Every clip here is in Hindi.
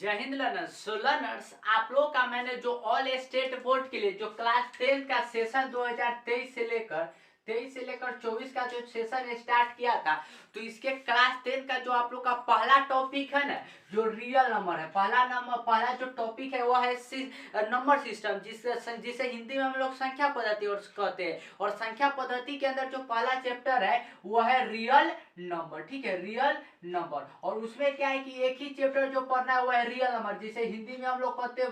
जय हिंद लर्नर्स। सो लर्नर्स, आप लोग का मैंने जो ऑल स्टेट बोर्ड के लिए जो क्लास 10 का सेशन 2023 से लेकर 24 का जो सेशन स्टार्ट किया था, तो इसके क्लास 10 का जो आप लोग का पहला टॉपिक है ना, जो रियल नंबर है, पहला जो टॉपिक है वो है नंबर सिस्टम, जिसे हिंदी में हम लोग संख्या पद्धति और कहते हैं। और संख्या पद्धति के अंदर जो पहला चैप्टर है वो है रियल नंबर। ठीक है, रियल नंबर। और उसमें क्या है कि एक ही चैप्टर जो पढ़ना है वो है रियल नंबर, जिसे हिंदी में हम लोग कहते हैं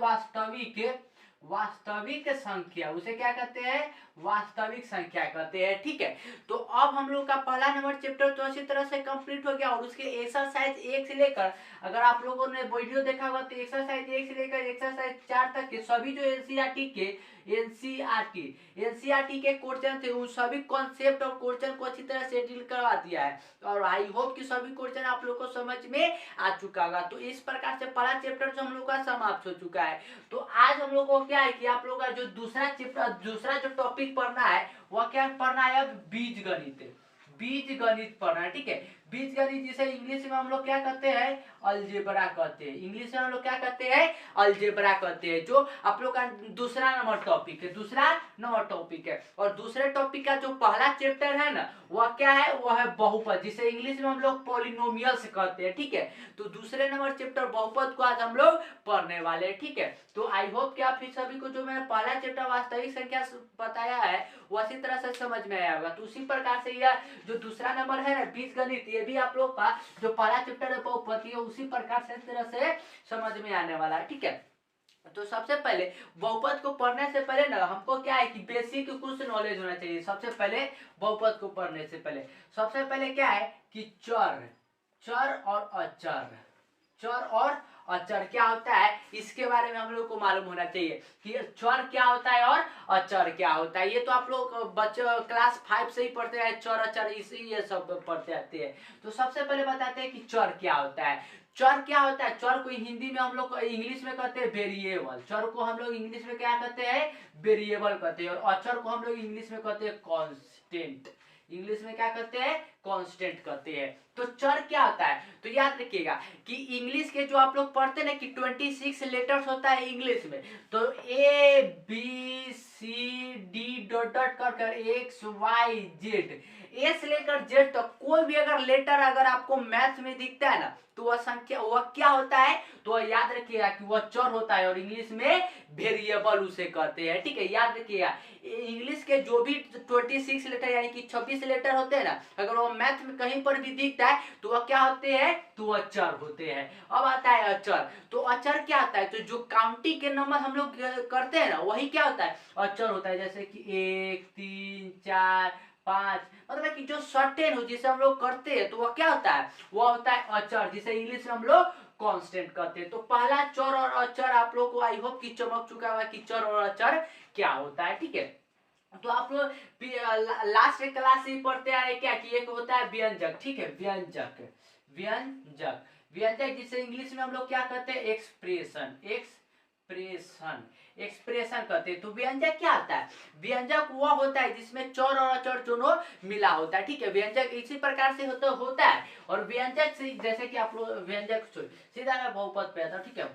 वास्तविक संख्या। उसे क्या कहते हैं? वास्तविक संख्या कहते हैं। ठीक है, तो अब हम लोग का पहला नंबर चैप्टर तो अच्छी तरह से कंप्लीट हो गया। और उसके एक्सरसाइज 1 से लेकर, अगर आप लोगों ने वीडियो देखा होगा तो एक्सरसाइज 1 से लेकर एक्सरसाइज 4 तक के सभी जो एनसीईआरटी के क्वेश्चन थे, उन सभी कॉन्सेप्ट और क्वेश्चन को अच्छी तरह से डील करवा दिया है। और आई होप कि सभी क्वेश्चन आप लोग को समझ में आ चुका होगा। तो इस प्रकार से पहला चैप्टर जो हम लोग का समाप्त हो चुका है। तो आज हम लोग को क्या है कि आप लोग का जो दूसरा जो टॉपिक पढ़ना है वह क्या पढ़ना है? अब बीज गणित पढ़ना है। ठीक है, बीज गणित जिसे इंग्लिश में हम लोग क्या कहते हैं? अलजेब्रा कहते हैं। इंग्लिश में हम लोग क्या कहते हैं? अलजेब्रा कहते हैं। जो आप लोग का दूसरा नंबर टॉपिक है। और दूसरे टॉपिक का जो पहला चैप्टर है ना, वह क्या है? वह है बहुपद, जिसे इंग्लिश में हम लोग पॉलिनोमियल्स कहते हैं। ठीक है, तो दूसरे नंबर चैप्टर बहुपद को आज हम लोग पढ़ने वाले हैं। ठीक है, तो आई होप कि आप सभी को जो मैंने पहला चैप्टर वास्तविक संख्या बताया है वो अच्छी तरह से समझ में आया होगा। तो उसी प्रकार से यह जो दूसरा नंबर है ना, बीज गणित, ये भी आप लोग का जो पहला चैप्टर है बहुपद, ये उसी प्रकार से तरह से समझ में आने वाला है। ठीक है, तो सबसे पहले बहुपद को पढ़ने से पहले ना हमको क्या है कि बेसिक कुछ नॉलेज होना चाहिए। सबसे पहले बहुपद को पढ़ने से पहले सबसे पहले क्या है कि चर और अचर क्या होता है, इसके बारे में हम लोग को मालूम होना चाहिए कि चर क्या होता है और अचर क्या होता है। ये तो आप लोग बच्चों क्लास 5 से ही पढ़ते हैं, चर अचर इसी ये सब पढ़ते आते हैं। तो सबसे पहले बताते हैं कि चर क्या होता है। चर क्या होता है? चर को हिंदी में हम लोग इंग्लिश में कहते हैं वेरिएबल। चर को हम लोग इंग्लिश में क्या कहते हैं? वेरिएबल कहते हैं। और अचर को हम लोग इंग्लिश में कहते हैं कांस्टेंट। इंग्लिश में क्या कहते हैं? कांस्टेंट कहते हैं। तो चर क्या होता है? तो याद रखिएगा कि इंग्लिश के जो आप लोग पढ़ते हैं कि 26 लेटर्स होता है इंग्लिश में, तो A B C D dot dot कर एक्स वाई जेड, ए से लेकर जेड तक कोई भी अगर लेटर अगर आपको मैथ में दिखता है ना, तो वह संख्या वह क्या होता है? तो याद रखिएगा कि वह चर होता है। और इंग्लिश में वेरिएबल उसे कहते हैं। ठीक है, याद रखिएगा इंग्लिश के जो भी 26 लेटर यानी कि 26 लेटर होते हैं ना, अगर वो मैथ में कहीं पर भी दिखता है तो वह क्या होते हैं? तो वह चर होते हैं। अब आता है अचर। तो अचर क्या होता है? तो जो काउंटिंग के नंबर हम लोग करते हैं ना, वही क्या होता है? अचर होता है। जैसे कि 1 3 4 5, मतलब कि जो सर्टेन हो जिसे हम लोग करते हैं, तो वह क्या होता है? वह होता है अचर, जिसे इंग्लिश में हम लोग कांस्टेंट कहते हैं। तो पहला चर और अचर आप लोग को आई होप कि चमक चुका होगा कि चर और अचर क्या होता है। ठीक है, तो आप लोग लास्ट क्लास से ही पढ़ते आ रहे क्या कि एक होता है व्यंजक। ठीक है, व्यंजक जिसे इंग्लिश में हम लोग क्या कहते हैं? एक्सप्रेशन कहते हैं। तो व्यंजक क्या होता है? व्यंजक वह होता है जिसमें चर और अचर दोनों मिला होता है। ठीक है, व्यंजक इसी प्रकार से होता है। और व्यंजक से जैसे कि आप लोग व्यंजक सीधा मैं बहुपद पे आता हूं। ठीक है,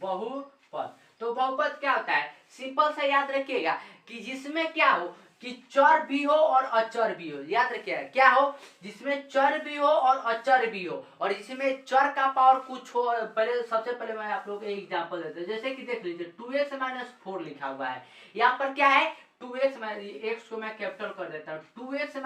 बहुपद। तो बहुपद क्या होता है? सिंपल से याद रखिएगा कि जिसमें क्या हो कि चर भी हो और अचर भी हो। याद रखिएगा क्या हो? जिसमें चर भी हो और अचर भी हो। और जिसमें चर का पावर कुछ हो। सबसे पहले मैं आप लोगों को एक एग्जांपल देता हूं। जैसे कि देख लीजिए 2x - 4 लिखा हुआ है। यहाँ पर क्या है? 2x को मैं कैपिटल कर देता हूँ। 2x -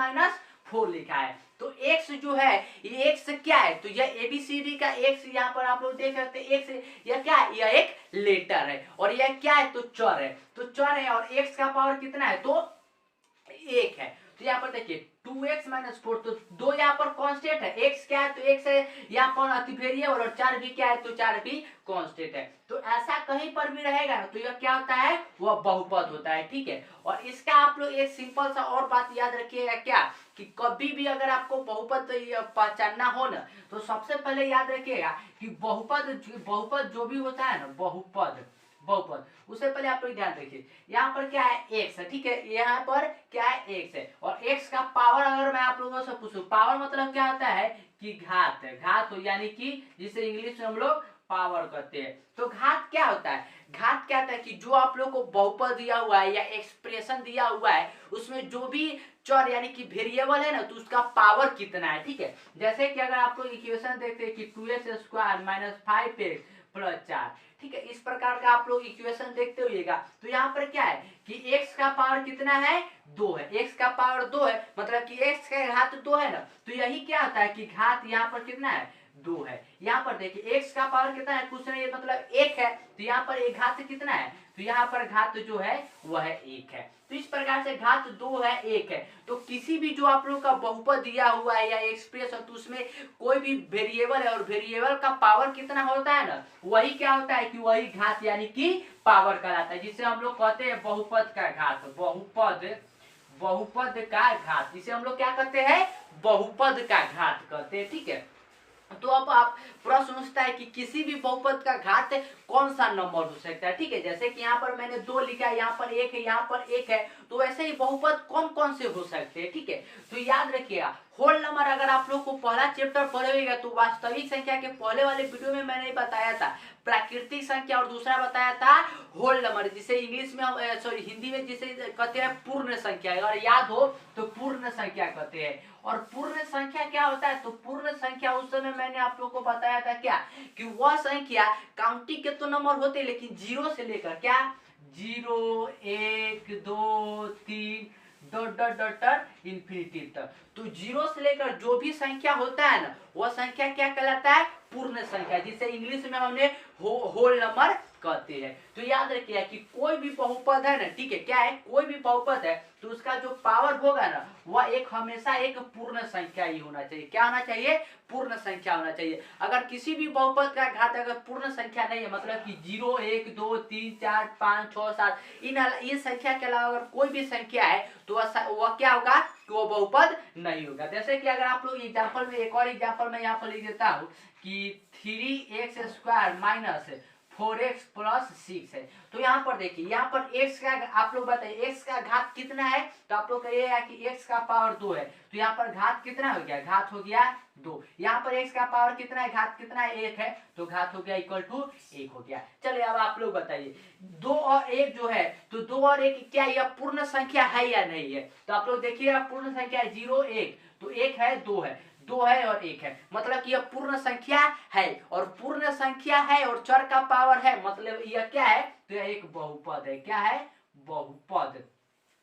4 लिखा है। तो x जो है ये x क्या है? तो यह ABCD का x, यहाँ पर आप लोग देख सकते हैं x, यह क्या है? यह एक लेटर है। और यह क्या है? तो चर है। तो चर है और x का पावर कितना है? तो 1 है। तो यहाँ पर देखिए 2x - 4, तो 2 यहाँ पर कांस्टेंट है। x क्या है? तो x है यहाँ पर अतिवेरिएबल। और 4 भी क्या है? तो 4 भी कांस्टेंट है। तो ऐसा कहीं पर भी रहेगा ना, तो यह क्या होता है? वह बहुपद होता है। ठीक है, और इसका आप लोग एक सिंपल सा और बात याद रखिएगा क्या कि कभी भी अगर आपको बहुपद पहचानना हो ना, तो सबसे पहले याद रखिएगा कि बहुपद जो भी होता है ना, बहुपद उससे पहले आप लोग ध्यान रखिए। यहाँ पर क्या है? x है। ठीक है, यहाँ पर क्या है? x है। और x का पावर अगर मैं आप लोगों से पूछूं, पावर मतलब क्या होता है कि घात हो, यानी कि जिसे इंग्लिश में हम लोग पावर कहते हैं। तो घात क्या होता है? घात क्या होता है कि जो आप लोग को बहुपद दिया हुआ है या एक्सप्रेशन दिया हुआ है उसमें जो भी चर यानी कि वेरिएबल है ना तो उसका पावर कितना है, ठीक है। जैसे कि अगर आप लोग इक्वेशन देखते हैं कि 2x² माइनस 5x प्लस 4, ठीक है, इस प्रकार का आप लोग इक्वेशन देखते हुएगा तो यहाँ पर क्या है कि x का पावर कितना है? 2 है। x का पावर 2 है मतलब कि x का घात 2 है ना, तो यही क्या होता है कि घात यहाँ पर कितना है? 2 है। यहाँ पर देखिए x का पावर कितना है? कुछ नहीं मतलब 1 है, तो यहाँ पर एक घात कितना है? तो यहाँ पर घात जो है वह है 1 है। तो इस प्रकार से घात 2 है 1 है। तो किसी भी जो आप लोग का बहुपद दिया हुआ है या एक्सप्रेशन तो उसमें कोई भी वेरिएबल है और वेरिएबल का पावर कितना होता है ना, वही क्या होता है कि वही घात यानी कि पावर कहलाता है, जिसे हम लोग कहते हैं बहुपद का घात। बहुपद का घात जिसे हम लोग क्या कहते हैं? बहुपद का घात कहते हैं, ठीक है। तो अब आप प्रश्न उठता है कि किसी भी बहुपद का घात कौन सा नंबर हो सकता है, ठीक है। जैसे कि यहाँ पर मैंने 2 लिखा है, यहाँ पर 1 है, यहाँ पर 1 है, तो वैसे ही बहुपद कौन कौन से हो सकते हैं, ठीक है। तो याद रखिएगा होल नंबर अगर आप लोग को पहला चैप्टर पढ़े होगा तो वास्तविक संख्या के पहले वाले वीडियो में मैंने बताया था प्राकृतिक संख्या और दूसरा बताया था होल नंबर, जिसे इंग्लिश में हम सॉरी हिंदी में जिसे कहते हैं पूर्ण संख्या। अगर याद हो तो पूर्ण संख्या कहते हैं। और पूर्ण संख्या क्या होता है? तो पूर्ण संख्या उस समय मैंने आप लोग को बताया था क्या कि वह संख्या काउंटिंग के तो नंबर होते हैं लेकिन 0 से लेकर क्या 0 1 2 3 डॉट डॉट डॉट इंफिनिटी तक, तो 0 से लेकर जो भी संख्या होता है ना वह संख्या क्या कहलाता है? पूर्ण संख्या, जिसे इंग्लिश में हमने होल नंबर कहते हैं। तो याद रखिए कि कोई भी बहुपद है ना, ठीक है, क्या है कोई भी बहुपद है तो उसका जो पावर होगा ना वह एक हमेशा एक पूर्ण संख्या ही होना चाहिए। क्या होना चाहिए? पूर्ण संख्या होना चाहिए। अगर किसी भी बहुपद का घात अगर पूर्ण संख्या नहीं है मतलब कि 0 1 2 3 4 5 6 7 इन संख्या के अलावा अगर कोई भी संख्या है तो वह क्या होगा कि वो बहुपद नहीं होगा। जैसे कि अगर आप लोग एग्जाम्पल में एक और एग्जाम्पल में यहाँ पर लिख देता हूँ कि 3x² माइनस 4x प्लस 6 है। तो यहाँ पर देखिए यहाँ पर x का आप लोग बताइए x का घात कितना है? तो आप लोग कहिएगा कि x का पावर 2 है, तो यहाँ पर घात कितना हो गया? घात हो गया 2। यहाँ पर x का पावर कितना है? घात कितना है? 1 है, तो घात हो गया इक्वल टू 1 हो गया। चलिए अब आप लोग बताइए 2 और 1 जो है तो 2 और 1 क्या यह पूर्ण संख्या है या नहीं है? तो आप लोग देखिए पूर्ण संख्या है 0 1, तो 1 है 2 है, 2 है और 1 है, मतलब कि यह पूर्ण संख्या है। और पूर्ण संख्या है और चर का पावर है मतलब यह क्या है? तो यह एक बहुपद है। क्या है? बहुपद।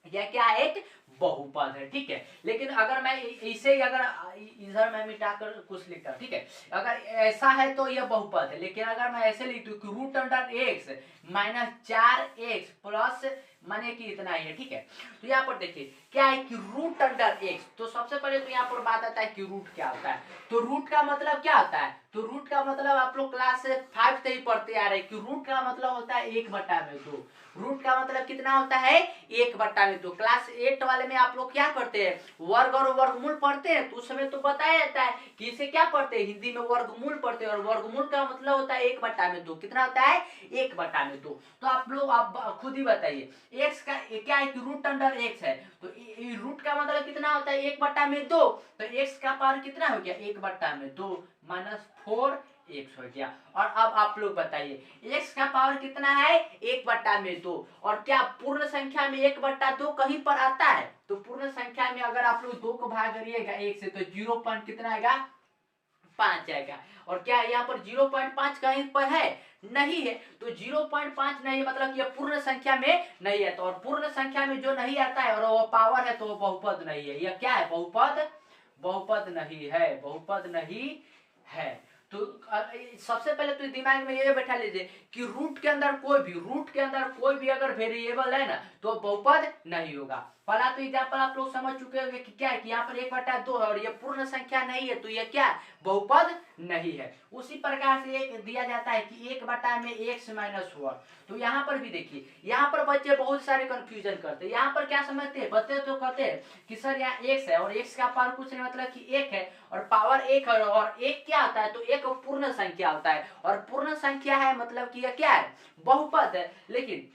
यह क्या है? एक बहुपद है, ठीक है। लेकिन अगर मैं इसे अगर इधर मैं मिटाकर कुछ लिखता हूं, ठीक है, अगर ऐसा है तो यह बहुपद है। लेकिन अगर मैं ऐसे लिख दूं कि root under X minus 4x plus माने कि इतना ही है, ठीक है। तो यहाँ पर देखिए क्या है कि रूट अंडर एक्स, तो सबसे पहले तो यहाँ पर बात आता है कि रूट क्या होता है। तो रूट का मतलब क्या होता है? तो रूट का मतलब आप लोग क्लास 5 से ही पढ़ते आ रहे हैं कि रूट का मतलब होता है 1/2। रूट का मतलब कितना होता है? 1/2। क्लास 8 वाले में आप लोग क्या पढ़ते हैं? वर्ग और वर्गमूल पढ़ते हैं, तो उस समय तो बताया जाता है कि इसे क्या पढ़ते हैं? हिंदी में वर्गमूल पढ़ते हैं और वर्गमूल का मतलब होता है 1/2। कितना होता है? 1/2। तो आप लोग आप खुद ही बताइए एक्स का क्या है कि रूट अंडर एक्स है, तो रूट का मतलब कितना होता है? 1/2। तो एक्स का पावर कितना हो गया? 1/2 माइनस 4x हो गया। और अब आप लोग बताइए x का पावर कितना है? 1/2। और क्या पूर्ण संख्या में 1/2 कहीं पर आता है? तो पूर्ण संख्या में अगर आप लोग 2 को भाग करिएगा 1 से तो 0 पॉइंट कितना आएगा? 5 आएगा। और क्या यहाँ पर 0.5 कहीं पर है? नहीं है। तो 0.5 नहीं मतलब कि यह पूर्ण संख्या में नहीं है। तो और पूर्ण संख्या में जो नहीं आता है और वो पावर है तो वो बहुपद नहीं है। यह क्या है? बहुपद। बहुपद नहीं है, बहुपद नहीं है। तो सबसे पहले तो दिमाग में ये बैठा लीजिए कि रूट के अंदर कोई भी अगर वेरिएबल है ना तो बहुपद नहीं होगा। पहला तो एग्जाम्पल आप लोग समझ चुके होंगे कि क्या है कि यहाँ पर 1/2 है और ये पूर्ण संख्या नहीं है तो ये क्या है? बहुपद नहीं है। उसी प्रकार से एक दिया जाता है कि 1/x माइनस 1। तो यहाँ पर भी देखिए यहाँ पर बच्चे बहुत सारे कंफ्यूजन करते हैं। यहाँ पर क्या समझते हैं बच्चे? तो कहते हैं कि सर यहाँ x है और x का पावर कुछ नहीं मतलब कि 1 है और पावर 1 है और 1 क्या होता है? तो 1 पूर्ण संख्या होता है और पूर्ण संख्या है मतलब कि यह क्या है? बहुपद है। लेकिन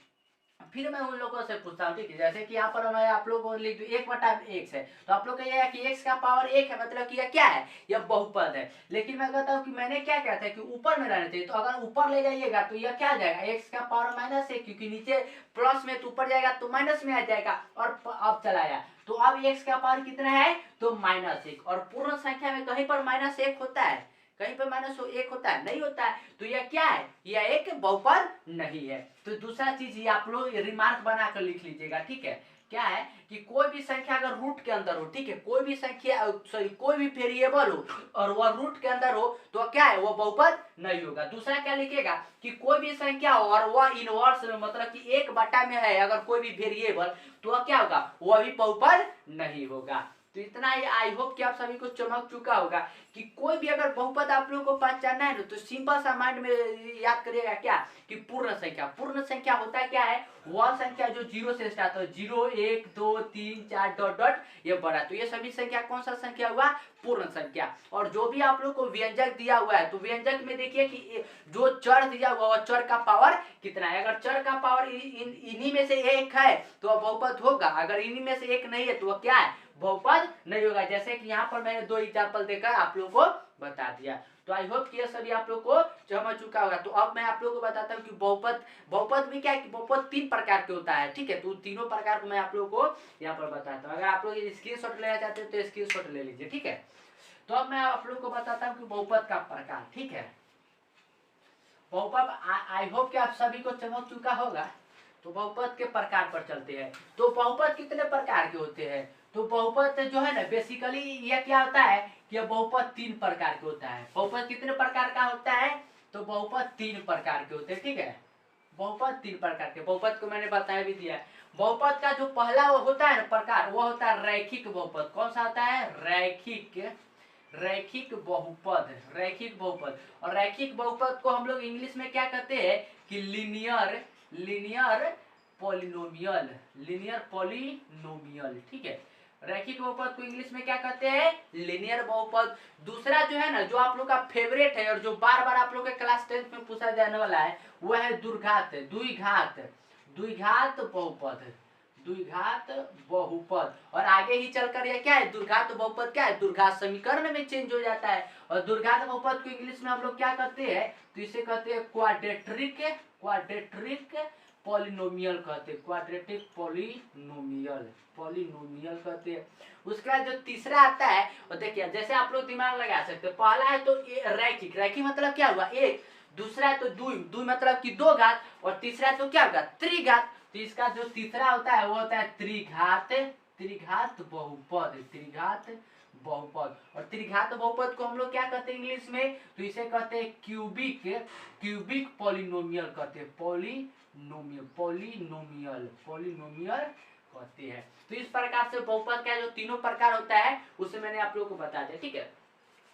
फिर मैं उन लोगों से पूछता हूँ, ठीक है, जैसे कि यहाँ पर मैं आप लोगों को लिख दूँ 1/x है, तो आप लोग कहिएगा कि x का पावर 1 है, मतलब कि यह क्या है, यह बहुपद है। लेकिन मैं कहता हूँ कि मैंने क्या कहता है कि ऊपर में रहना चाहिए, तो अगर ऊपर ले जाइएगा तो यह क्या आ जाएगा, x का पावर -1, क्योंकि नीचे प्लस में तो ऊपर जाएगा तो माइनस में आ जाएगा, और अब चला आया तो अब x का पावर कितना है, तो -1। और पूर्ण संख्या में कहीं पर -1 होता है, कहीं पर -1 होता है, नहीं होता है, तो यह क्या है, यह एक बहुपद नहीं है। तो दूसरा चीज ये आप लोग रिमार्क बनाकर लिख लीजिएगा, ठीक है, क्या है कि कोई भी संख्या अगर रूट के अंदर हो, ठीक है, कोई भी संख्या सॉरी कोई भी वेरिएबल हो और वह रूट के अंदर हो तो क्या है, वह बहुपद नहीं होगा। दूसरा क्या लिखेगा कि कोई भी संख्या हो और वह इनवर्स में, मतलब कि 1/, में है अगर कोई भी वेरिएबल, तो वह क्या होगा, वह भी बहुपद नहीं होगा। तो इतना ही, आई होप कि आप सभी को चमक चुका होगा कि कोई भी अगर बहुपद आप लोगों को पहचानना है ना, तो सिंपल सा माइंड में याद करिएगा क्या कि पूर्ण संख्या। पूर्ण संख्या होता है क्या है, वह संख्या जो 0 से स्टार्ट हो, 0 1 2 3 4 डॉट डॉट ये बड़ा, तो ये सभी संख्या कौन सा संख्या हुआ, पूर्ण संख्या। और जो भी आप लोग को व्यंजक दिया हुआ है, तो व्यंजक में देखिए कि जो चर दिया हुआ है चर का पावर कितना है। अगर चर का पावर इन्हीं में से 1 है तो वह बहुपद होगा, अगर इन्हीं में से 1 नहीं है तो वह क्या है, बहुपद नहीं होगा। जैसे कि यहाँ पर मैंने 2 एग्जाम्पल देकर आप लोगों को बता दिया। तो आई होप कि ये सभी आप लोग को समझ चुका होगा। तो अब मैं आप लोगों को बताता हूँ कि बहुपद भी क्या है कि बहुपद 3 प्रकार के होता है, ठीक है, तो तीनों प्रकार को मैं आप लोगों को यहाँ पर बताता हूँ। अगर आप लोग स्क्रीनशॉट लेना चाहते हैं तो स्क्रीनशॉट ले लीजिए, ठीक है। तो अब मैं आप लोग को बताता हूँ कि बहुपद का प्रकार, ठीक है। बहुपद आई होप कि आप सभी को चमक चुका होगा। तो बहुपद के प्रकार पर चलते हैं। तो बहुपद कितने प्रकार के होते हैं, तो बहुपद जो है ना बेसिकली ये क्या होता है कि बहुपद 3 प्रकार के होता है। बहुपद कितने प्रकार का होता है, तो बहुपद 3 प्रकार के होते हैं, ठीक है। बहुपद 3 प्रकार के, बहुपद को मैंने बताया भी दिया है। बहुपद का जो पहला वो होता है ना प्रकार, वो होता है रैखिक बहुपद। कौन सा होता है, रैखिक बहुपद, रैखिक बहुपद। और रैखिक बहुपद को हम लोग इंग्लिश में क्या कहते हैं कि लीनियर पॉलिनोमियल, ठीक है। रैखिक बहुपद को इंग्लिश में क्या कहते हैं, लीनियर बहुपद। दूसरा जो है ना, जो आप लोग का फेवरेट है और जो बार बार आप लोग के क्लास 10th में पूछा जाने वाला है, वह है द्विघात बहुपद। और आगे ही चलकर यह क्या है, द्विघात बहुपद क्या है, द्विघात समीकरण में चेंज हो जाता है। और द्विघात बहुपद को इंग्लिश में हम लोग क्या कहते हैं, तो इसे कहते हैं क्वाड्रेटिक पॉलिनोमियल कहते हैं, क्वाड्रेटिक पॉलिनोमियल कहते हैं। उसके बाद जो तीसरा आता है, और देखिए जैसे आप लोग दिमाग लगा सकते हैं, पहला है तो रैखिक मतलब क्या हुआ, एक। दूसरा है तो दुई मतलब कि 2 घात। और तीसरा तो क्या होगा, त्रिघात। तो इसका जो तीसरा होता है वो होता है त्रिघात बहुपद। और त्रिघात बहुपद को हम लोग क्या कहते हैं इंग्लिश में, तो इसे कहते हैं क्यूबिक पॉलिनोमियल कहते हैं, पॉलिनोमियल कहते हैं। तो इस प्रकार से बहुपद का जो तीनों प्रकार होता है उसे मैंने आप लोगों को बता दिया, ठीक है।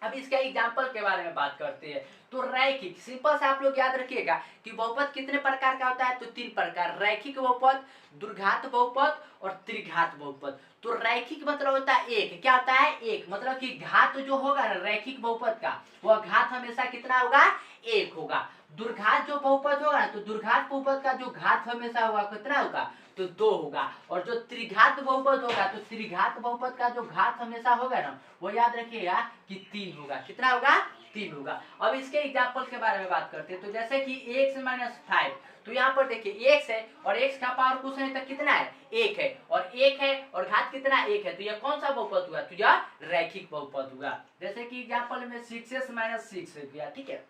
अब इसका एग्जाम्पल के बारे में बात करते हैं। तो रैखिक, सिंपल से आप लोग याद रखिएगा कि बहुपद कितने प्रकार का होता है, तो 3 प्रकार, रैखिक बहुपद, द्विघात बहुपद और त्रिघात बहुपद। तो रैखिक मतलब होता है एक, क्या होता है, एक, मतलब कि घात जो होगा ना रैखिक बहुपद का, वह घात हमेशा कितना होगा, 1 होगा। दुर्घात जो बहुपद होगा, तो दुर्घात बहुपद का जो घात हमेशा होगा कितना होगा, तो 2 होगा। और जो त्रिघात बहुपद होगा, तो त्रिघात बहुपद का जो घात हमेशा होगा ना, वो याद रखिएगा कि 3 होगा। कितना होगा, 3 होगा। अब इसके एग्जाम्पल के बारे में बात करते हैं। तो जैसे कि x - 5, तो यहाँ पर देखिए x है और x का पावर कुछ नहीं तक कितना है, 1 है, और 1 है और घात कितना 1 है, तो यह कौन सा बहुपद हुआ, तो यह रैखिक बहुपद हुआ। जैसे कि एग्जाम्पल में 6x - 6 है, ठीक है,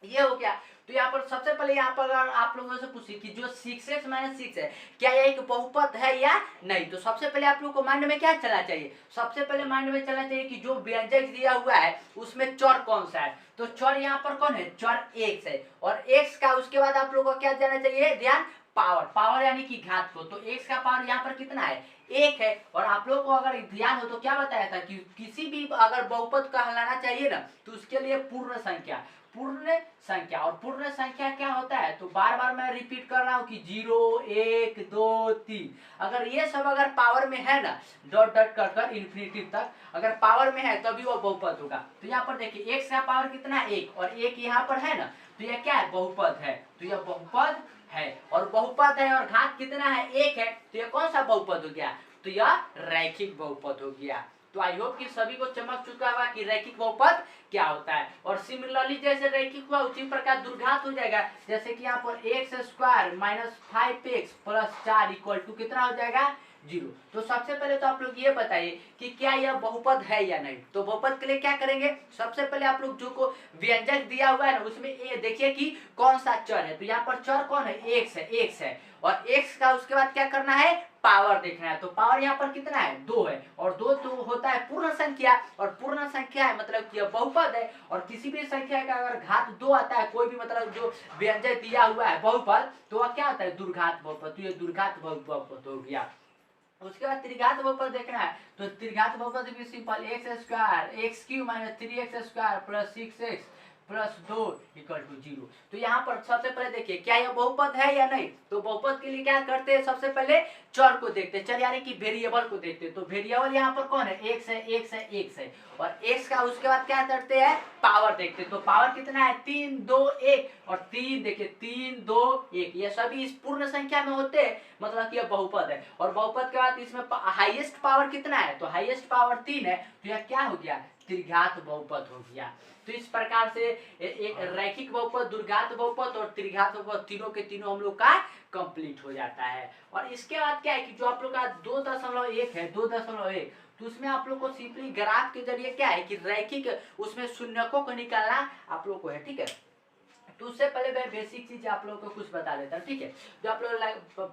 ये हो गया। तो यहाँ पर सबसे पहले यहाँ पर आप लोगों से पूछिए कि जो 6x - 6 है क्या यह एक बहुपद है या नहीं। तो सबसे पहले आप लोग को माइंड में क्या चलना चाहिए, सबसे पहले माइंड में चलना चाहिए कि जो व्यंजक दिया हुआ है उसमें चर कौन सा है। तो चर यहाँ पर कौन है, चर x है, और x का उसके बाद आप लोगों को क्या देना चाहिए ध्यान, पावर यानी कि घात को। तो x का पावर यहाँ पर कितना है, 1 है। और आप लोगों को अगर ध्यान हो तो क्या बताया था कि किसी भी अगर बहुपद कहलाना चाहिए ना, तो उसके लिए पूर्ण संख्या, और पूर्ण संख्या क्या होता है, तो बार बार मैं रिपीट कर रहा हूँ कि 0 1 2 3, अगर ये सब अगर पावर में है ना, डॉट डॉट कर इन्फिनिटी तक अगर पावर में है तभी वो बहुपद होगा। तो यहाँ पर देखिए x का पावर कितना है, 1, और 1 यहाँ पर है ना, तो यह क्या है, बहुपद है। तो यह बहुपद है और बहुपद है और घात कितना है, 1 है, तो ये कौन सा बहुपद हो गया, तो यह रैखिक बहुपद हो गया। तो आई होप कि सभी को चमक चुका होगा कि रैखिक बहुपद क्या होता है। और सिमिलरली जैसे रैखिक हुआ उसी प्रकार दुर्घात हो जाएगा, जैसे कि यहाँ पर X square minus 5x plus 4 equal to कितना हो जाएगा, 0। तो सबसे पहले तो आप लोग ये बताइए कि क्या यह बहुपद है या नहीं। तो बहुपद के लिए क्या करेंगे, सबसे पहले आप लोग जो को व्यंजक दिया हुआ है ना उसमें ये देखिए कि कौन सा चर है। तो यहाँ पर चर कौन है, x है और x का उसके बाद क्या करना है, पावर देखना है। तो पावर यहाँ पर कितना है, 2 है और 2 तो होता है पूर्ण संख्या और पूर्ण संख्या है मतलब कि यह बहुपद है। और किसी भी संख्या का अगर घात 2 आता है, कोई भी मतलब जो व्यंजक दिया हुआ है बहुपद, तो वह क्या होता है, दुर्घात बहुपद। तो ये दुर्घात बहुपद हो गया। उसके बाद त्रिघात बहुपद देखना है, तो त्रिघात बहुपद भी simple, X square X Q minus 3x square plus 6x plus 2 equal to 0। तो यहाँ पर सबसे पहले देखिए क्या यह बहुपद है या नहीं। तो बहुपद के लिए क्या करते हैं, सबसे पहले चर को देखते हैं, चर यानी कि वेरिएबल को देखते हैं। तो वेरिएबल यहाँ पर कौन है, x है, x है, x है और x का उसके बाद क्या करते हैं, पावर देखते हैं। तो पावर कितना है, 3 2 1 और 3 देखिए 3 2 1, ये सभी इस पूर्ण संख्या में होते हैं, मतलब कि यह बहुपद है। और बहुपद के बाद इसमें हाईएस्ट पावर कितना है, तो हाईएस्ट पावर 3 है, तो यह क्या हो गया, त्रिघात बहुपद हो गया। तो इस प्रकार से एक रैखिक बहुपद, दुर्घात बहुपद और त्रिघात बहुपद तीनों के तीनों हम लोग का कंप्लीट हो जाता है। और इसके बाद क्या है कि जो आप लोग का 2.1 है, 2.1, तो उसमें आप लोग को सिंपली ग्राफ के जरिए क्या है कि रैखिक उसमें शून्यकों को निकालना आप लोग को है, ठीक है। तो उससे पहले मैं बेसिक चीज आप लोगों को कुछ बता देता हूँ, ठीक है। जो आप लोग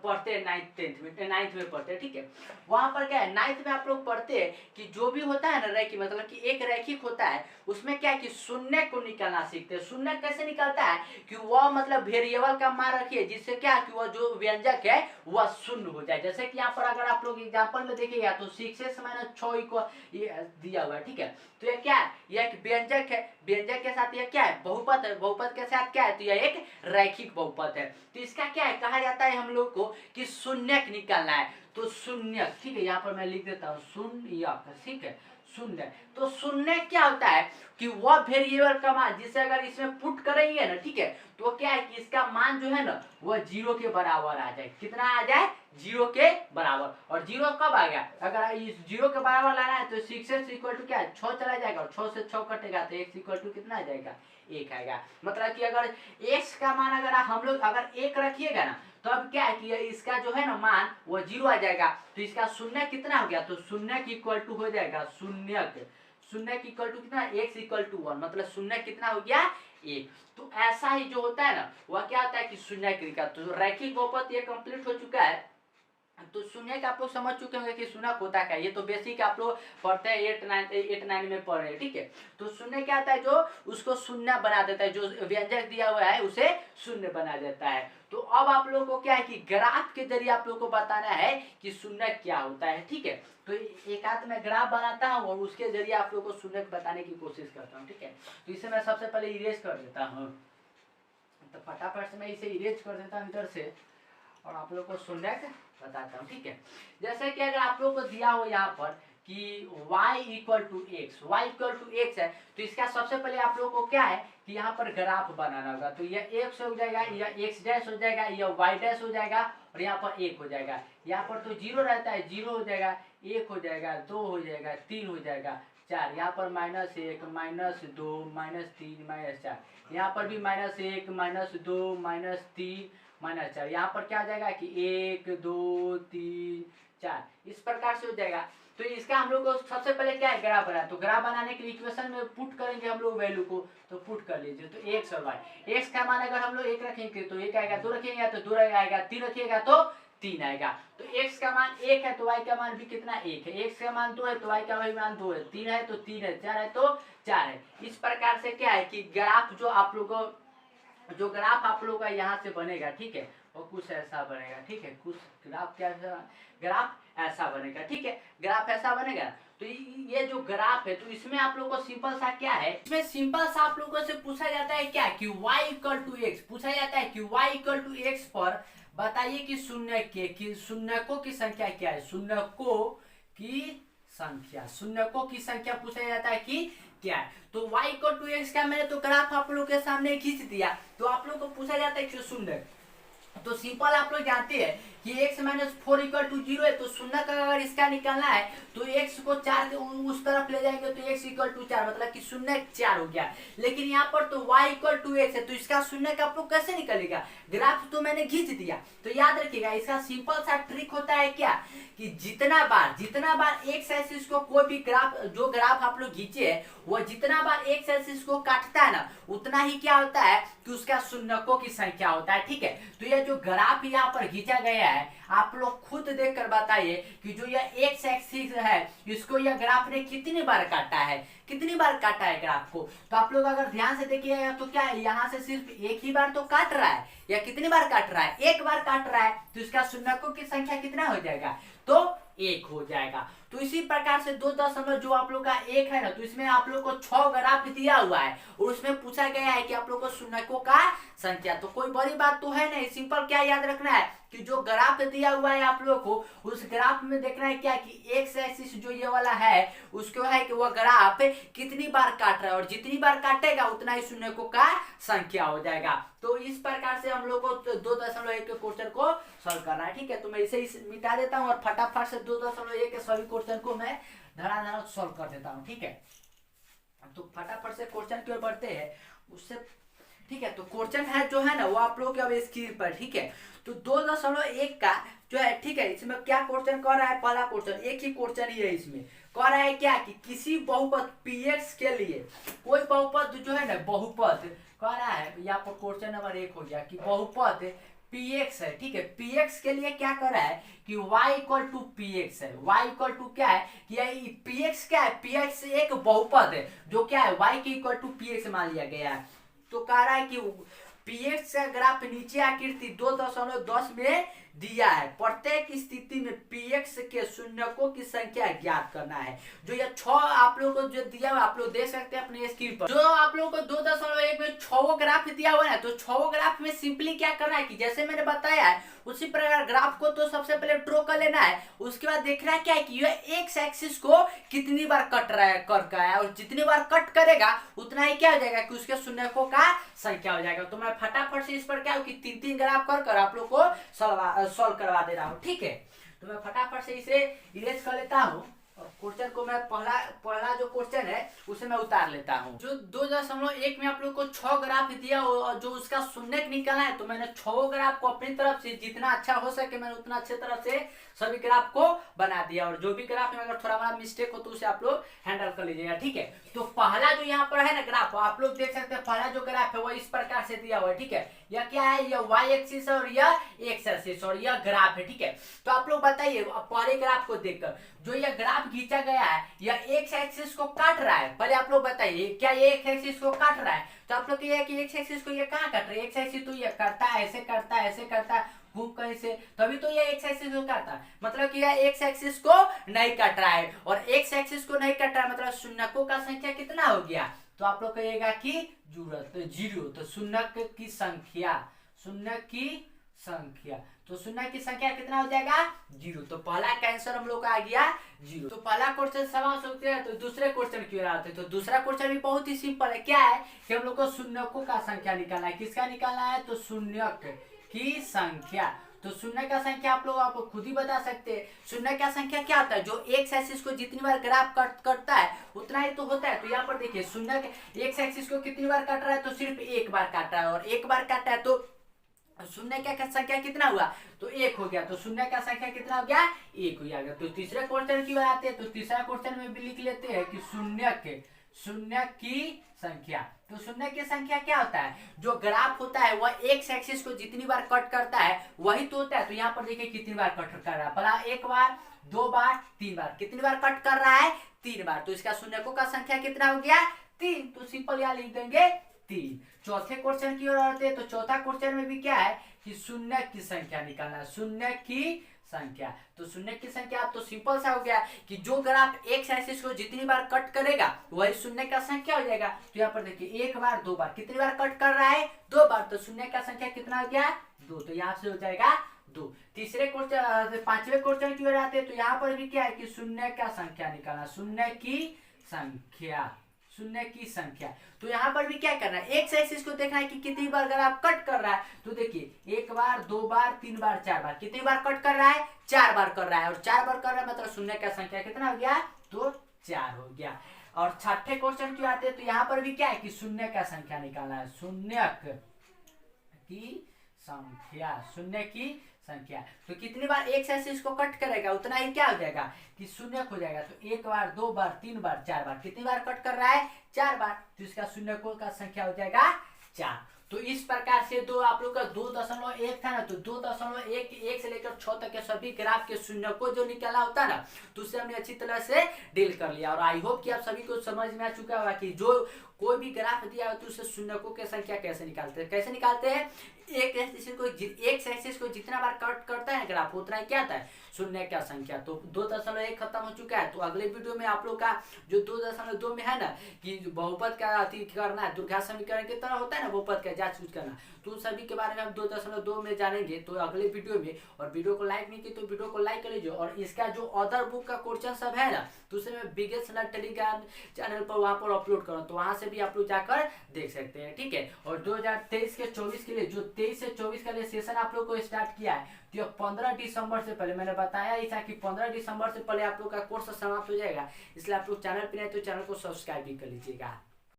पढ़ते हैं नाइन्थ में पढ़ते हैं, ठीक है। वहां पर क्या है, नाइन्थ में आप लोग पढ़ते हैं कि जो भी होता है ना रैखिक, मतलब कि एक रैखिक होता है उसमें क्या है कि शून्य को निकालना सीखते हैं। शून्य कैसे निकलता है कि वह मतलब वेरिएबल का मान रखिए जिससे क्या है कि वह जो व्यंजक है वह शून्य हो जाए। जैसे कि यहाँ पर अगर आप लोग एग्जाम्पल में देखिएगा तो 6x माइनस 6 को दिया हुआ है, ठीक है। तो यह क्या है, यह एक व्यंजक है, व्यंजक के साथ यह क्या है, बहुपद है, बहुपद के साथ क्या है, तो यह एक रैखिक बहुपद है। तो इसका क्या है, कहा जाता है हम लोग को कि शून्यक निकालना है। तो शून्यक, ठीक है, यहाँ पर मैं लिख देता हूँ शून्यक, ठीक है, शून्य। तो शून्य क्या होता है कि वह वेरिएबल का मान जिसे अगर इसमें पुट करेंगे ना, ठीक है, तो क्या है कि इसका मान जो है ना वह 0 के बराबर आ जाए। कितना आ जाए, 0 के बराबर। और 0 कब आ गया, अगर इस 0 के बराबर लाना है तो 6x इक्वल टू क्या है, 6 चला जाएगा और 6 से 6 कटेगा तो x इक्वल टू कितना आ जाएगा, 1 आएगा। मतलब कि अगर x का मान अगर हम लोग अगर 1 रखिएगा ना तो अब क्या है कि इसका जो है ना मान वो 0 आ जाएगा। तो इसका शून्य कितना हो गया, तो शून्य की इक्वल टू हो जाएगा शून्य की इक्वल टू कितना, x इक्वल टू 1, मतलब शून्य कितना हो गया, 1। तो ऐसा ही जो होता है ना वह क्या होता है कि शून्य क्रिया। तो रैखिक बहुपद ये कंप्लीट हो चुका है। तो शून्य का आप लोग समझ चुके होंगे कि शून्य होता क्या है, ये तो बेसिक आप लोग पढ़ते हैं 8 9 में पढ़ रहे हैं, ठीक है। तो शून्य क्या आता है, जो उसको शून्य बना देता है, जो व्यंजक दिया हुआ है उसे शून्य बना देता है। तो अब आप लोगों को क्या है कि ग्राफ के जरिए आप लोगों को बताना है कि शून्य क्या होता है, ठीक है। तो एक आध में ग्राफ बनाता हूँ और उसके जरिए आप लोगों को शून्य बताने की कोशिश करता हूँ, ठीक है। तो इसे मैं सबसे पहले इरेज कर देता हूँ, तो फटाफट से मैं इसे इरेज कर देता हूँ इधर से और आप लोग को शून्य बताता हूँ, ठीक है। जैसे कि अगर आप लोग को दिया हो यहाँ पर कि y इक्वल टू एक्स है, तो इसका सबसे पहले आप लोग को क्या है कि यहाँ पर ग्राफ बनाना होगा। तो यह x हो जाएगा, यह x डैश हो जाएगा, यह y डैश हो जाएगा और यहाँ पर 1 हो जाएगा। यहाँ पर तो 0 रहता है, 0 हो जाएगा, 1 हो जाएगा, 2 हो जाएगा, 3 हो जाएगा, 4, यहाँ पर -1 -2 -3 -4, यहाँ पर भी -1 -2 -3 -4, यहाँ पर क्या आ जाएगा कि 1 2 3 4, इस प्रकार से हो जाएगा। तो इसका हम लोग को सबसे पहले क्या है, ग्राफ बनाना। तो ग्राफ बनाने के लिए इक्वेशन में पुट करेंगे हम लोग वैल्यू को, तो पुट कर लीजिए। तो x और y, x का मान अगर हम लोग 1 रखेंगे तो 1 आएगा, 2 रखेंगे तो 2 आएगा, 3 रखिएगा तो 3 आएगा। तो x का मान 1 है तो y का मान भी कितना 1 है, x का मान 2 है तो y का भी मान 2 है, 3 है तो 3 है, 4 है तो 4 है। इस प्रकार से क्या है कि ग्राफ जो आप लोग को जो ग्राफ आप लोग का यहाँ से बनेगा, ठीक है, वो कुछ ऐसा बनेगा, ठीक है। कुछ ग्राफ क्या, ग्राफ ऐसा बनेगा, ठीक है, ग्राफ ऐसा बनेगा। तो ये जो ग्राफ है तो इसमें आप लोग को सिंपल सा क्या है, इसमें सिंपल सा आप लोगों से पूछा जाता है क्या कि y इक्वल टू एक्स, पूछा जाता है कि y इक्वल टू एक्स पर बताइए कि शून्यकों की संख्या क्या है, शून्यकों की संख्या पूछा जाता है कि क्या है। तो y इक्वल टू एक्स का मैंने तो ग्राफ आप लोग के सामने खींच दिया। तो आप लोग को पूछा जाता है कि शून्य तो सिंपल आप लोग जानते हैं कि x माइनस 4 इक्वल टू 0 है, तो शून्य का अगर इसका निकालना है तो x को 4 उस तरफ ले जाएंगे तो x इक्वल टू 4, मतलब कि शून्य 4 हो गया। लेकिन यहाँ पर तो y इक्वल टू x है, तो इसका शून्य का आप लोग कैसे निकलेगा? ग्राफ तो मैंने खींच दिया। तो याद रखिएगा इसका सिंपल सा ट्रिक होता है क्या, कि जितना बार एक्स एक्सिस को कोई भी जो ग्राफ आप लोग खींचे है वो जितना बार एक्स एक्सिस को काटता है ना, उतना ही क्या होता है कि उसका शून्यकों की संख्या होता है। ठीक है, तो ये जो ग्राफ यहाँ पर खींचा गया है आप लोग खुद देख कर बताइए कि जो यह एक्स एक्सिस है इसको यह ग्राफ ने कितनी बार काटा है, कितनी बार काटा है ग्राफ को। तो आप लोग अगर ध्यान से देखिएगा तो क्या है, यहाँ से सिर्फ एक ही बार तो काट रहा है, या कितनी बार काट रहा है? एक बार काट रहा है, तो इसका शून्यकों की संख्या कितना हो जाएगा? तो 1 हो जाएगा। तो इसी प्रकार से 2 जो आप लोग का 1 है ना, तो इसमें आप लोग को 6 ग्राफ दिया हुआ है और उसमें पूछा गया है कि आप लोग को शून्यकों का संख्या। तो कोई बड़ी बात तो है नहीं, सिंपल क्या याद रखना है कि जो ग्राफ दिया हुआ है आप लोग को उस ग्राफ में देखना है क्या कि एक्स एक्सिस जो ये वाला है उसको है कि वह ग्राफ कितनी बार काट रहा है, और जितनी बार काटेगा उतना ही शून्यकों का संख्या हो जाएगा। तो इस प्रकार से हम लोग को 2.1 के क्वेश्चन को सॉल्व करना है। ठीक है, तो मैं इसे मिटा देता हूँ और फटाफट से 2.1 के सभी क्वेश्चन को मैं धड़ाधड़ सॉल्व कर देता हूँ। ठीक है, तो फटाफट से क्वेश्चन की ओर बढ़ते हैं उससे। ठीक है, तो क्वेश्चन है जो है ना वो आप लोग के अब स्क्रीन पर। ठीक है, तो 2.1 का जो है, ठीक है, इसमें क्या क्वेश्चन कर रहा है? पहला क्वेश्चन, एक ही क्वेश्चन ही है इसमें, कह रहा है क्या कि किसी बहुपद px के लिए कोई बहुपद जो है ना बहुपद कह रहा है, यहाँ पर क्वेश्चन नंबर 1 हो गया कि बहुपद px है। ठीक है, px के लिए क्या कर रहा है कि y इक्वल टू px है। y इक्वल टू क्या है कि px क्या है? px एक बहुपद है जो क्या है y के इक्वल टू px मान लिया गया है। तो कह रहा है कि px का ग्राफ नीचे आकृति 2.10 में दिया है, प्रत्येक स्थिति में px के शून्यकों की संख्या ज्ञात करना है। जो ये 6 आप लोगों को जो दिया हुआ आप लोग देख सकते हैं अपने स्क्रीन पर, जो आप लोगों को 2.1 में 6 ग्राफ दिया हुआ है, तो 6 ग्राफ में सिंपली क्या करना है कि जैसे मैंने बताया है उसी प्रकार ग्राफ को तो सबसे पहले ड्रॉ कर लेना है। उसके बाद देखना है क्या है कि यह एक्स एक्सिस को कितनी बार कट रहा है और जितनी बार कट करेगा उतना ही क्या हो जाएगा कि उसके शून्यकों का संख्या हो जाएगा। तो मैं फटाफट से इस पर क्या हो कि 3 ग्राफ कर आप लोग को सॉल्व करवा दे रहा हूँ। ठीक है, तो मैं फटाफट से इसे इरेज कर लेता हूँ और क्वेश्चन को मैं पहला जो क्वेश्चन है उसे मैं उतार लेता हूँ। जो 2.1 में आप लोग को 6 ग्राफ दिया और जो उसका शून्य निकालना है, तो मैंने 6 ग्राफ को अपनी तरफ से जितना अच्छा हो सके मैंने उतना अच्छे तरह से सभी ग्राफ को बना दिया, और जो भी ग्राफ में अगर थोड़ा बड़ा मिस्टेक हो तो उसे आप लोग हैंडल कर लीजिएगा। ठीक है, तो पहला जो यहाँ पर है ना ग्राफ आप लोग देख सकते हैं, पहला जो ग्राफ है वो इस प्रकार से दिया हुआ है। ठीक है, यह क्या है? यह वाई एक्सिस और यह एक्स एक्सिस और यह ग्राफ है। ठीक है, तो आप लोग बताइए पहले ग्राफ को देखकर जो यह ग्राफ खींचा गया है यह एक्स एक्सिस को काट रहा है। पहले आप लोग बताइए क्या ये एक्स एक्सिस को काट रहा है? तो आप लोग ये कि एक्स एक्सिस को ये कहाँ काट रहा है? एक्स एक्सिस तो ये करता है, ऐसे करता है, ऐसे करता है, घूम कहीं से, तभी तो ये एक्स एक्सिस को काटता है। मतलब कि यह एक्स एक्सिस को नहीं काट रहा है, और एक्स एक्सिस को नहीं काट रहा है मतलब शून्यकों का संख्या कितना हो गया? तो आप लोग कहिएगा कि 0। तो शून्य की संख्या, तो शून्य की संख्या कितना हो जाएगा? 0। तो पहला का आंसर हम लोग का आ गया 0। तो पहला क्वेश्चन समाप्त होते हैं। तो दूसरे क्वेश्चन की ओर आते हैं। तो दूसरा क्वेश्चन भी बहुत ही सिंपल है। क्या है कि हम लोग को शून्यकों का संख्या निकालना है। किसका निकालना है? तो शून्यक की संख्या। तो शून्य का संख्या आप लोग खुद ही बता सकते हैं। शून्य का संख्या क्या होता है? जो एक्स एक्सिस को जितनी बार ग्राफ करता है उतना ही तो होता है। तो यहाँ पर देखिए शून्य एक्स एक्सिस को कितनी बार काट रहा है? तो सिर्फ एक बार काट रहा है, और एक बार काटा है तो शून्य का संख्या कितना हुआ? तो 1 हो गया। तो शून्य का संख्या कितना हो गया? 1 हो गया। तो तीसरे क्वेश्चन की बात आते हैं। तो तीसरा क्वेश्चन में भी लिख लेते हैं कि शून्य की संख्या। तो शून्य की संख्या क्या होता है? जो ग्राफ होता है वह एक्स एक्सिस को जितनी बार कट करता है वही तो होता है। तो यहाँ पर देखिए कितनी बार कट कर रहा है? पहला 1 बार, 2 बार, 3 बार। कितनी बार कट कर रहा है? 3 बार। तो इसका शून्यकों का संख्या कितना हो गया? 3। तो सिंपल यहाँ लिख देंगे 3। चौथे क्वेश्चन की ओर आते हैं। तो चौथा क्वेश्चन में भी क्या है कि शून्य की संख्या निकालना है। शून्य की संख्या, तो शून्य की संख्या तो सिंपल सा हो गया कि जो ग्राफ एक्स एक्सिस को जितनी बार कट करेगा वही शून्य का संख्या हो जाएगा। तो यहाँ पर देखिए 1 बार, 2 बार, कितनी बार कट कर रहा है? 2 बार। तो शून्य का संख्या कितना हो गया? 2। तो यहाँ से हो जाएगा 2। तीसरे क्वेश्चन, पांचवें क्वेश्चन की ओर आते हैं। तो यहाँ पर भी क्या है कि शून्य का संख्या निकालना। शून्य की संख्या, शून्य की संख्या। तो यहाँ पर भी क्या करना है, एक्स एक्सिस को देखना है कि कितनी बार अगर आप कट कर रहा है, तो देखिए 1 बार 2 बार 3 बार 4 बार, कितनी बार कट कर रहा है, 4 बार कर रहा है, और 4 बार कर रहा है मतलब शून्य का संख्या कितना हो गया, तो 4 हो गया। और छठे क्वेश्चन क्यों आते हैं, तो यहाँ पर भी क्या है कि शून्य का संख्या निकालना है, शून्य की संख्या, शून्य की संख्या। तो कितनी बार एक्स एक्सिस को कट करेगा उतना ही क्या हो जाएगा कि शून्य हो जाएगा। तो 1 बार 2 बार 3 बार 4 बार, कितनी बार कट कर रहा है, 4 बार, तो इसका शून्य को का संख्या हो जाएगा 4। तो इस प्रकार से दो आप लोग का 2.1 था ना, तो 2.1 1 से लेकर 6 तक के सभी ग्राफ के शून्य को जो निकाला होता है ना, तो उससे हमने अच्छी तरह से डील कर लिया। और आई होप कि आप सभी को समझ में आ चुका होगा कि जो कोई भी ग्राफ दिया हो तो उससे शून्यकों की संख्या कैसे निकालते हैं। कैसे निकालते हैं, एक एक्सिस को जितना बार कट करता है ग्राफ उतना ही क्या आता है, शून्य का संख्या। तो 2.1 खत्म हो चुका है। तो अगले वीडियो में आप लोग का जो 2.2 में है ना कि बहुपद का अति करना है, दुर्घात समीकरण की तरह होता है ना बहुपद का जांच करना, तो उन सभी के बारे में हम 2.2 में जानेंगे तो अगले वीडियो में। और वीडियो को लाइक नहीं की तो वीडियो को लाइक कर लीजिए। और इसका जो अदर बुक का क्वेश्चन सब है ना, तो उसे मैं बिगेस्ट लर्न टेलीग्राम चैनल पर वहां पर अपलोड करूँ, तो वहां से भी आप लोग जाकर देख सकते हैं, ठीक है। और 2023 के 24 के लिए जो 23 से 24 का लिए सेशन आप लोग को स्टार्ट किया है, तो 15 दिसंबर से पहले, मैंने बताया ही था कि 15 दिसंबर से पहले आप लोग का कोर्स समाप्त हो जाएगा, इसलिए आप लोग चैनल पे नहीं तो चैनल को सब्सक्राइब भी कर लीजिएगा।